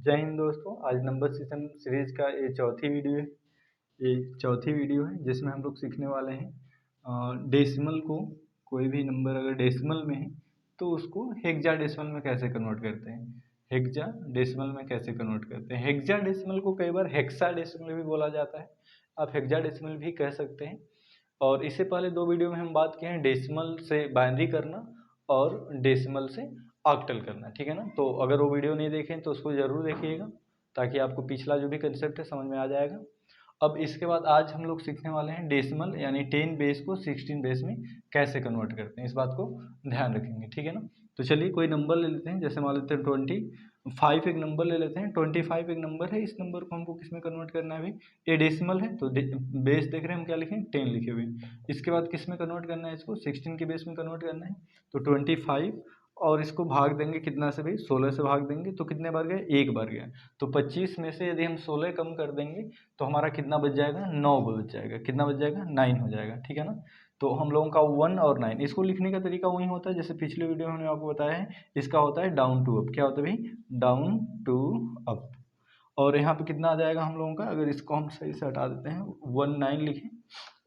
जय हिंद दोस्तों। आज नंबर सिस्टम सीरीज का ये चौथी वीडियो है जिसमें हम लोग सीखने वाले हैं डेसिमल को। कोई भी नंबर अगर डेसिमल में है तो उसको हेक्सा डेसिमल में कैसे कन्वर्ट करते हैं। हेक्सा डेसिमल में कैसे कन्वर्ट करते हैं। हेक्सा डेसिमल को कई बार हेक्सा डेसिमल भी बोला जाता है, आप हेक्सा डेसिमल भी कह सकते हैं। और इससे पहले दो वीडियो में हम बात किए हैं डेसिमल से बाइनरी करना और डेसिमल से ऑक्टल करना, ठीक है ना। तो अगर वो वीडियो नहीं देखें तो उसको ज़रूर देखिएगा ताकि आपको पिछला जो भी कंसेप्ट है समझ में आ जाएगा। अब इसके बाद आज हम लोग सीखने वाले हैं डेसिमल यानी 10 बेस को 16 बेस में कैसे कन्वर्ट करते हैं, इस बात को ध्यान रखेंगे, ठीक है ना। तो चलिए कोई नंबर ले लेते हैं, जैसे मान लेते हैं 25 एक नंबर ले लेते हैं। 25 एक नंबर है, इस नंबर को हमको किस में कन्वर्ट करना है। अभी ये डेसिमल है तो बेस देख रहे हैं हम क्या लिखे हैं, 10 लिखे हुए हैं। इसके बाद किस में कन्वर्ट करना है, इसको 16 के बेस में कन्वर्ट करना है। तो 25 और इसको भाग देंगे कितना से भाई, 16 से भाग देंगे तो कितने बार गए, एक बार गया। तो 25 में से यदि हम 16 कम कर देंगे तो हमारा कितना बच जाएगा, 9 बच जाएगा। कितना बच जाएगा, 9 हो जाएगा, ठीक है ना। तो हम लोगों का 1 और 9 इसको लिखने का तरीका वही होता है जैसे पिछले वीडियो में हमने आपको बताया है। इसका होता है डाउन टू अप। क्या होता है भाई, डाउन टू अप। और यहाँ पे कितना आ जाएगा हम लोगों का, अगर इसको हम सही से हटा देते हैं 19 लिखें,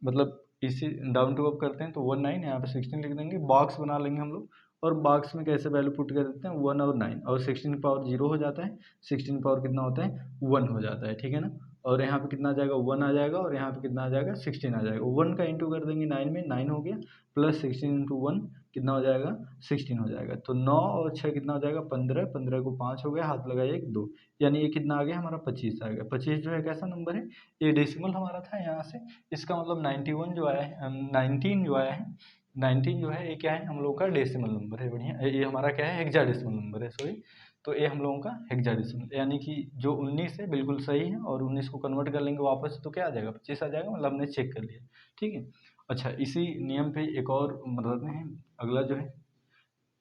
मतलब इसी डाउन टू अप करते हैं तो 19, यहाँ पे 16 लिख देंगे, बॉक्स बना लेंगे हम लोग। और बॉक्स में कैसे वैल्यू पुट कर देते हैं, 1 और 9, और 16 पावर 0 हो जाता है, 16 पावर कितना होता है, 1 हो जाता है, ठीक है ना। और यहाँ पे कितना आ जाएगा, 1 आ जाएगा, और यहाँ पे कितना आ जाएगा, 16 आ जाएगा। 1 का इंटू कर देंगे 9 में, 9 हो गया, प्लस 16 इंटू 1 कितना हो जाएगा, 16 हो जाएगा। तो 9 और 6 कितना हो जाएगा, 15, 15 को 5 हो गया, हाथ लगाइए 1 2, यानी ये कितना आ गया हमारा 25 आ गया। 25 जो है कैसा नंबर है, ये डेसिमल हमारा था यहाँ से। इसका मतलब 91 जो आया है, 19 जो आया है, 19 जो है ये क्या है, हम लोग का डेसिमल नंबर है। बढ़िया, ये हमारा क्या है, हेक्साडेसिमल नंबर है, सॉरी। तो ये हम लोगों का हेक्साडेसिमल, यानी कि जो 19 है बिल्कुल सही है, और 19 को कन्वर्ट कर लेंगे वापस तो क्या आ जाएगा, 25 आ जाएगा, मतलब हमने चेक कर लिया, ठीक है। अच्छा, इसी नियम पे एक और मतलब है, अगला जो है,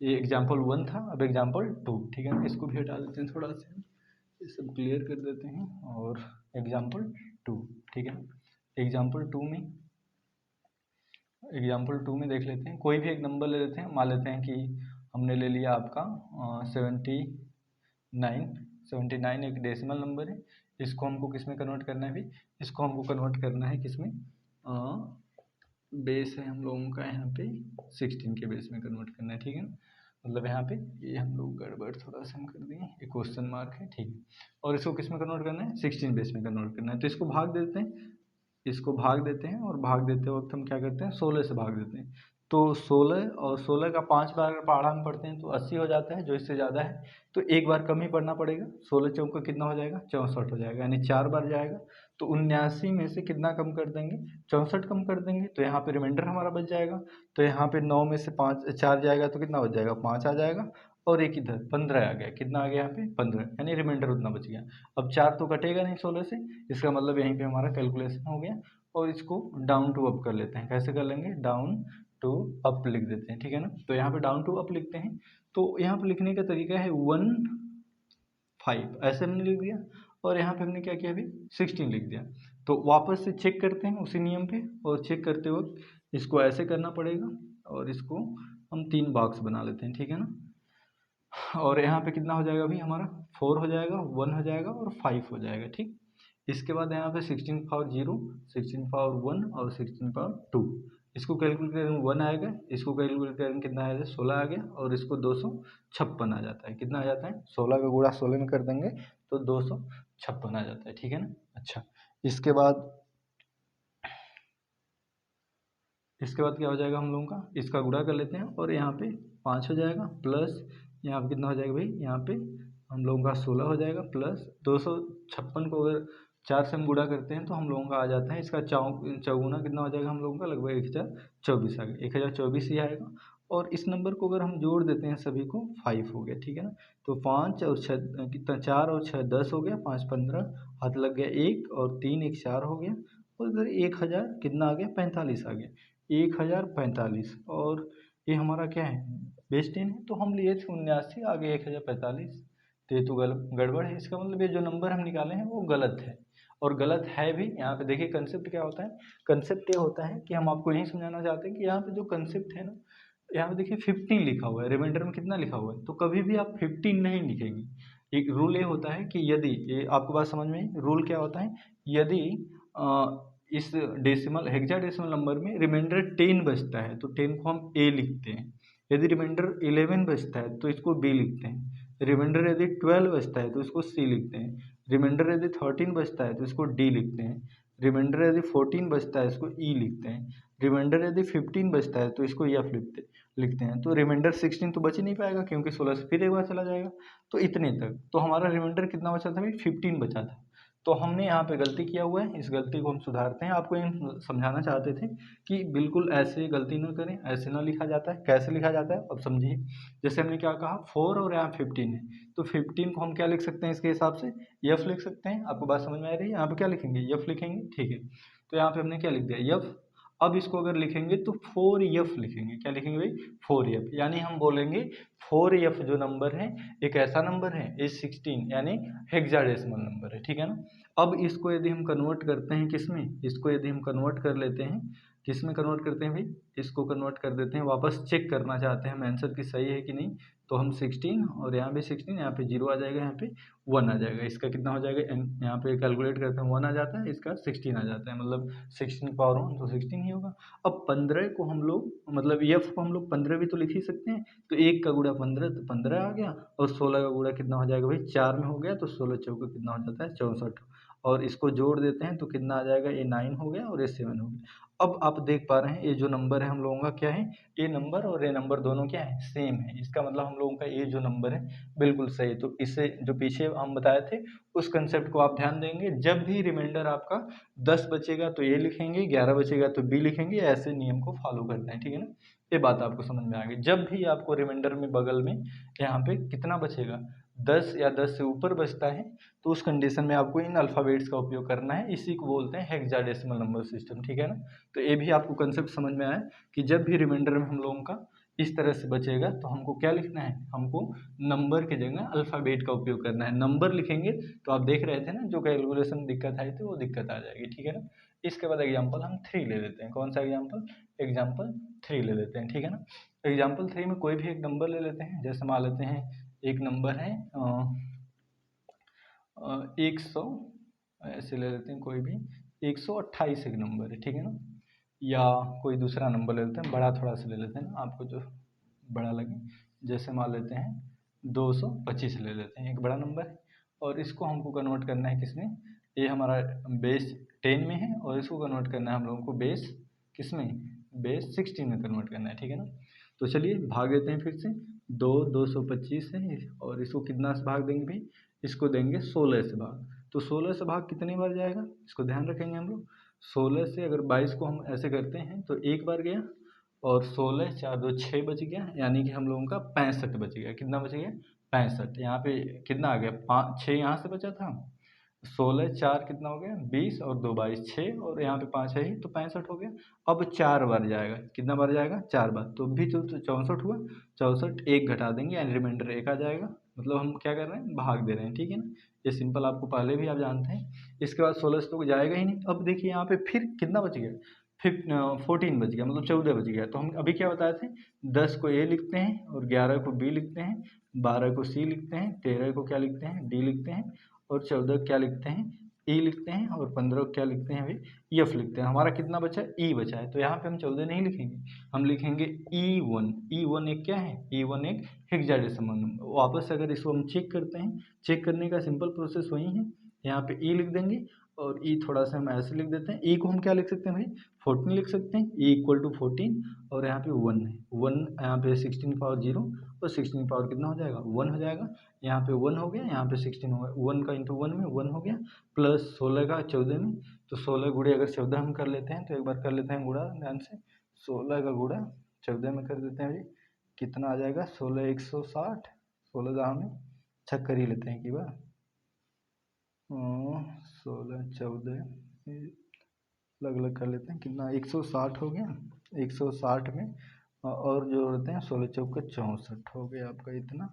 ये एग्जाम्पल 1 था, अब एग्जाम्पल 2, ठीक है ना। इसको भी हटा देते हैं, थोड़ा सा ये सब क्लियर कर देते हैं। और एग्जाम्पल 2, ठीक है ना। एग्जाम्पल टू में देख लेते हैं, कोई भी एक नंबर ले लेते हैं। मान लेते हैं कि हमने ले लिया आपका 79 एक डेसिमल नंबर है। इसको हमको किस में कन्वर्ट करना है भी, इसको हमको कन्वर्ट करना है किस में, बेस है हम लोगों का यहाँ पे 16 के बेस में कन्वर्ट करना है, ठीक है ना। मतलब यहाँ पे ये हम लोग गड़बड़ थोड़ा सा हम कर दिए, ये क्वेश्चन मार्क है, ठीक है। और इसको किस में कन्वर्ट करना है, 16 बेस में कन्वर्ट करना है। तो इसको भाग देते हैं, और भाग देते वक्त हम क्या करते हैं, 16 से भाग देते हैं। तो 16 और 16 का 5 बार अगर पहाड़ा में पढ़ते हैं तो 80 हो जाता है, जो इससे ज़्यादा है तो एक बार कम ही पढ़ना पड़ेगा। 16 चौका कितना हो जाएगा, 64 हो जाएगा, यानी 4 बार जाएगा। तो 79 में से कितना कम कर देंगे, 64 कम कर देंगे, तो यहाँ पे रिमाइंडर हमारा बच जाएगा। तो यहाँ पे 9 में से 5 4 जाएगा तो कितना बच जाएगा, 5 आ जाएगा, और एक इधर 15 आ गया। कितना आ गया यहाँ पे, 15, यानी रिमाइंडर उतना बच गया। अब 4 तो कटेगा नहीं 16 से, इसका मतलब यहीं पे हमारा कैलकुलेशन हो गया। और इसको डाउन टू अप कर लेते हैं, कैसे कर लेंगे, डाउन टू अप लिख देते हैं, ठीक है ना। तो यहाँ पे डाउन टू अप लिखते हैं, तो यहाँ पे लिखने का तरीका है 15 ऐसे हमने लिख दिया, और यहाँ पे हमने क्या किया अभी, 16 लिख दिया। तो वापस से चेक करते हैं उसी नियम पे, और चेक करते वक्त इसको ऐसे करना पड़ेगा, और इसको हम 3 बॉक्स बना लेते हैं, ठीक है ना। और यहाँ पे कितना हो जाएगा अभी हमारा, 4 हो जाएगा, 1 हो जाएगा, और 5 हो जाएगा, ठीक। इसके बाद यहाँ पे 16 पावर 0, 16 पावर 1 और 16 पावर 2, इसको कैलकुलेट करेंगे 1 आएगा, इसको कैलकुलेट करेंगे कितना आएगा, 16 आ गया, और इसको 256 आ जाता है। कितना आ जाता है, 16 का गुणा 16 में कर देंगे तो 256 आ जाता है, ठीक है ना। अच्छा, इसके बाद क्या हो जाएगा हम लोगों का, इसका गुणा कर लेते हैं, और यहाँ पे 5 हो जाएगा, प्लस यहाँ पे कितना हो जाएगा भाई, यहाँ पे हम लोगों का 16 हो जाएगा, प्लस 256 को अगर 4 से हम गुणा करते हैं तो हम लोगों का आ जाता है, इसका चौगुना कितना हो जाएगा हम लोगों का, लगभग 1024 आ गया, 1024 ही आएगा। और इस नंबर को अगर हम जोड़ देते हैं सभी को, 5 हो गया, ठीक है ना। तो 5 और 6 कितना, 4 और 6 10 हो गया, 5 15, हाथ लग गया 1, और 3 1 4 हो गया, और इधर 1000 कितना आ गया, 45 आ गया, 1045। और ये हमारा क्या है, बेस 10 है, तो हम लिए थे 79, आगे 1045, तो ये तो गड़बड़ है। इसका मतलब ये जो नंबर हम निकाले हैं वो गलत है, और गलत है भी। यहाँ पे देखिए कंसेप्ट क्या होता है, कंसेप्ट ये होता है कि हम आपको यही समझाना चाहते हैं कि यहाँ पे जो कंसेप्ट है ना, यहाँ पे देखिए 15 लिखा हुआ है, रिमाइंडर में कितना लिखा हुआ है, तो कभी भी आप 15 नहीं लिखेंगे। एक रूल ये होता है कि यदि, ये आपको बात समझ में, रूल क्या होता है, यदि इस डेसिमल हेक्साडेसिमल नंबर में रिमाइंडर 10 बचता है तो 10 को हम ए लिखते हैं, यदि रिमाइंडर 11 बचता है तो इसको बी लिखते हैं, रिमाइंडर यदि 12 बचता है तो इसको सी लिखते हैं, रिमाइंडर यदि 13 बचता है तो इसको डी लिखते हैं, रिमाइंडर यदि 14 बचता है इसको ई लिखते हैं, रिमाइंडर यदि 15 बचता है तो इसको एफ लिखते हैं। तो रिमाइंडर 16 तो बच ही नहीं पाएगा क्योंकि 16 से फिर एक बार चला जाएगा, तो इतने तक। तो हमारा रिमाइंडर कितना बचा था भाई, 15 बचा था। तो हमने यहाँ पे गलती किया हुआ है, इस गलती को हम सुधारते हैं। आपको ये समझाना चाहते थे कि बिल्कुल ऐसे गलती ना करें, ऐसे ना लिखा जाता है। कैसे लिखा जाता है अब समझिए। जैसे हमने क्या कहा, 4 और यहाँ 15 है, तो 15 को हम क्या लिख सकते हैं इसके हिसाब से, एफ लिख सकते हैं। आपको बात समझ में आ रही है, यहाँ पे क्या लिखेंगे, एफ लिखेंगे, ठीक है। तो यहाँ पे हमने क्या लिख दिया, एफ। अब इसको अगर लिखेंगे तो 4f लिखेंगे, क्या लिखेंगे भाई, 4f, यानी हम बोलेंगे 4f जो नंबर है एक ऐसा नंबर है, इज 16 यानी हेक्साडेसिमल नंबर है, ठीक है ना। अब इसको यदि हम कन्वर्ट करते हैं किसमें, इसको यदि हम कन्वर्ट कर लेते हैं, किस में कन्वर्ट करते हैं भाई, इसको कन्वर्ट कर देते हैं, वापस चेक करना चाहते हैं हम आंसर की सही है कि नहीं। तो हम 16 और यहाँ भी 16, यहाँ पे 0 आ जाएगा, यहाँ पे 1 आ जाएगा, इसका कितना हो जाएगा, यहाँ पे कैलकुलेट करते हैं 1 आ जाता है, इसका 16 आ जाता है, मतलब 16 पावर 1 तो 16 ही होगा। अब 15 को हम लोग, मतलब एफ को हम लोग 15 भी तो लिख ही सकते हैं, तो 1 का गुणा 15 तो 15 आ गया, और 16 का गुणा कितना हो जाएगा भाई, 4 में हो गया, तो 16 चौका कितना हो जाता है, 64, और इसको जोड़ देते हैं तो कितना आ जाएगा, ये 9 हो गया और ये 7 हो गया। अब आप देख पा रहे हैं ये जो नंबर है हम लोगों का क्या है, ये नंबर और ये नंबर दोनों क्या है, सेम है। इसका मतलब हम लोगों का ये जो नंबर है बिल्कुल सही। तो इससे जो पीछे हम बताए थे उस कंसेप्ट को आप ध्यान देंगे, जब भी रिमाइंडर आपका 10 बचेगा तो ये लिखेंगे, 11 बचेगा तो बी लिखेंगे, ऐसे नियम को फॉलो करते हैं, ठीक है ना। ये बात आपको समझ में आ गई। जब भी आपको रिमाइंडर में बगल में यहाँ पे कितना बचेगा, 10 या 10 से ऊपर बचता है, तो उस कंडीशन में आपको इन अल्फ़ाबेट्स का उपयोग करना है। इसी को बोलते हैं हेक्साडेसिमल नंबर सिस्टम, ठीक है ना। तो ये भी आपको कंसेप्ट समझ में आया कि जब भी रिमाइंडर में हम लोगों का इस तरह से बचेगा तो हमको क्या लिखना है, हमको नंबर की जगह अल्फ़ाबेट का उपयोग करना है। नंबर लिखेंगे तो आप देख रहे थे ना, जो कैलकुलेशन दिक्कत आई थी वो दिक्कत आ जाएगी, ठीक है ना। इसके बाद एग्जाम्पल हम 3 ले लेते हैं। कौन सा एग्जाम्पल, एग्जाम्पल 3 ले लेते हैं, ठीक है ना। एग्जाम्पल 3 में कोई भी एक नंबर ले लेते हैं। जैसे मान लेते हैं एक नंबर है 100, ऐसे ले लेते हैं कोई भी 128 एक नंबर है, ठीक है ना। या कोई दूसरा नंबर ले लेते हैं, बड़ा थोड़ा सा ले लेते हैं ना, आपको जो बड़ा लगे। जैसे मान लेते हैं 225 ले लेते हैं, एक बड़ा नंबर है, और इसको हमको कन्वर्ट करना है किसमें, ये हमारा बेस 10 में है, और इसको कन्वर्ट करना है हम लोगों को बेस किसमें, बेस 16 में कन्वर्ट करना है, ठीक है ना। तो चलिए भाग देते हैं फिर से। 225 है, और इसको कितना से भाग देंगे भाई, इसको देंगे 16 से भाग। तो 16 से भाग कितनी बार जाएगा, इसको ध्यान रखेंगे हम लोग। 16 से अगर 22 को हम ऐसे करते हैं तो एक बार गया, और 16 4 2 6 बच गया, यानी कि हम लोगों का 65 बच गया। कितना बच गया, 65। यहाँ पे कितना आ गया, 5 6 यहाँ से बचा था, 16 4 कितना हो गया, 20, और 2 22 6, और यहाँ पे 5 है ही तो 65 हो गया। अब 4 बार जाएगा, कितना बार जाएगा, 4 बार, तो भी तो 64 हुआ। 64 एक घटा देंगे यानी रिमाइंडर 1 आ जाएगा। मतलब हम क्या कर रहे हैं, भाग दे रहे हैं, ठीक है ना। ये सिंपल आपको पहले भी आप जानते हैं। इसके बाद 16 से तो जाएगा ही नहीं। अब देखिए यहाँ पे फिर कितना बच गया, 14 बच गया, मतलब 14 बच गया। तो हम अभी क्या बताए थे, 10 को ए लिखते हैं, और 11 को बी लिखते हैं, 12 को सी लिखते हैं, 13 को क्या लिखते हैं, डी लिखते हैं, और 14 क्या लिखते हैं, ई लिखते हैं, और 15 क्या लिखते हैं भाई, एफ लिखते हैं। हमारा कितना बचा, ई बचा है। तो यहाँ पे हम 14 नहीं लिखेंगे, हम लिखेंगे E1। E1 एक क्या है, E1 एक हेक्साडेसिमल नंबर। वापस अगर इसको हम चेक करते हैं, चेक करने का सिंपल प्रोसेस वही है। यहाँ पे ई लिख देंगे, और ई थोड़ा सा हम ऐसे लिख देते हैं। ई को हम क्या लिख सकते हैं भाई, 14 लिख सकते हैं, ई इक्वल टू 14, और यहाँ पे 1 है, 1 यहाँ पे 16 पावर 0, और 16 पावर कितना हो जाएगा, 1 हो जाएगा। यहाँ पे 1 हो गया, यहाँ पे 16 हो गया, 1 का इंटू 1 में 1 हो गया, प्लस 16 का 14 में, तो 16 गुणे अगर 14 हम कर लेते हैं, तो एक बार कर लेते हैं गुणा ध्यान से। 16 का गुणा 14 में कर देते हैं भाई, कितना आ जाएगा, 16 160, 16 दाम में छक कर ही लेते हैं कि बार 16 14 अलग अलग कर लेते हैं, कितना 160 हो गया। 160 में और जो जोड़ते हैं 16 चौका 64 हो गया आपका इतना।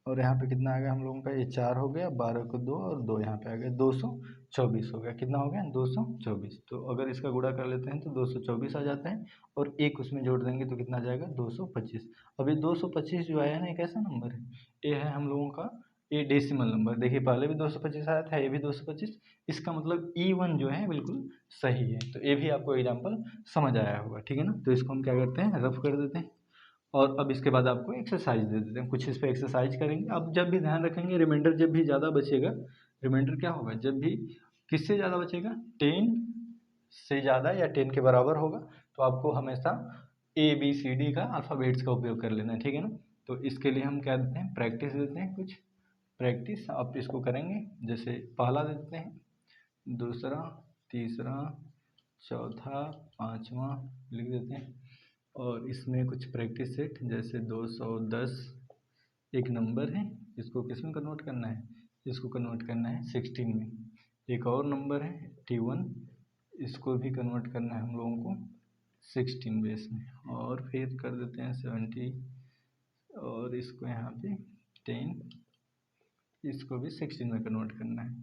और यहाँ पे कितना आ गया हम लोगों का, ये 4 हो गया, 12 को 2, और 2 यहाँ पे आ गया, 224 हो गया। कितना हो गया, 224। तो अगर इसका गुणा कर लेते हैं तो 224 आ जाता है, और एक उसमें जोड़ देंगे तो कितना आ जाएगा, 225। अब ये 225 जो आया है ना, एक ऐसा नंबर है, ये है हम लोगों का ये डेसिमल नंबर, देखिए पहले भी 225 आया था, ये भी 225, इसका मतलब E1 जो है बिल्कुल सही है। तो ये भी आपको एग्जाम्पल समझ आया होगा, ठीक है ना। तो इसको हम क्या करते हैं, रफ कर देते हैं। और अब इसके बाद आपको एक्सरसाइज दे देते हैं, कुछ इस पर एक्सरसाइज करेंगे। अब जब भी ध्यान रखेंगे, रिमाइंडर जब भी ज़्यादा बचेगा, रिमाइंडर क्या होगा, जब भी किससे ज़्यादा बचेगा, 10 से ज़्यादा या 10 के बराबर होगा, तो आपको हमेशा ABCD का अल्फ़ाबेट्स का उपयोग कर लेना है, ठीक है ना। तो इसके लिए हम क्या देते हैं, प्रैक्टिस देते हैं, कुछ प्रैक्टिस आप इसको करेंगे। जैसे पहला देते हैं, दूसरा, तीसरा, चौथा, पाँचवा लिख देते हैं। और इसमें कुछ प्रैक्टिस सेट, जैसे 210 एक नंबर है, इसको किस में कन्वर्ट करना है, इसको कन्वर्ट करना है 16 में। एक और नंबर है 81, इसको भी कन्वर्ट करना है हम लोगों को 16 बेस में। और फिर कर देते हैं 70, और इसको यहाँ पे 10, इसको भी 16 में कन्वर्ट करना है।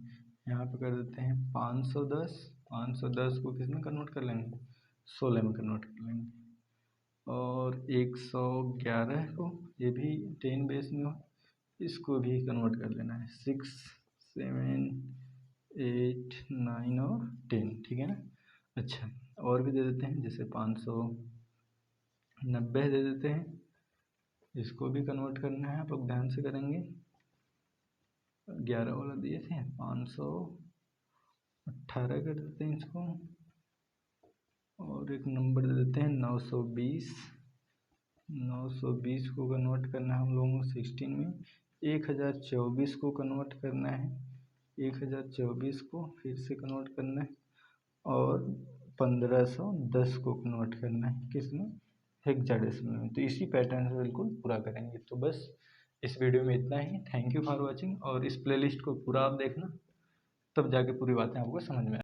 यहाँ पे कर देते हैं 510, 510 को किस में कन्वर्ट कर लेंगे, 16 में कन्वर्ट कर लेंगे। और 111 को, ये भी 10 बेस में हो, इसको भी कन्वर्ट कर लेना है 6, 7, 8, 9 और 10, ठीक है ना। अच्छा, और भी दे देते हैं, जैसे 590 दे देते हैं, इसको भी कन्वर्ट करना है, आप लोग ध्यान से करेंगे। 11 वाला दिए थे, 518 कर देते हैं इसको। और एक नंबर दे देते हैं 920, 920 को कन्वर्ट करना है हम लोगों को 16 में। 1024 को कन्वर्ट करना है, 1024 को फिर से कन्वर्ट करना है। और 1510 को कन्वर्ट करना है किसमें, हेक्साडेसिमल में। तो इसी पैटर्न से बिल्कुल पूरा करेंगे। तो बस इस वीडियो में इतना ही। Thank you for watching. और इस प्लेलिस्ट को पूरा आप देखना, तब जाके पूरी बातें आपको समझ में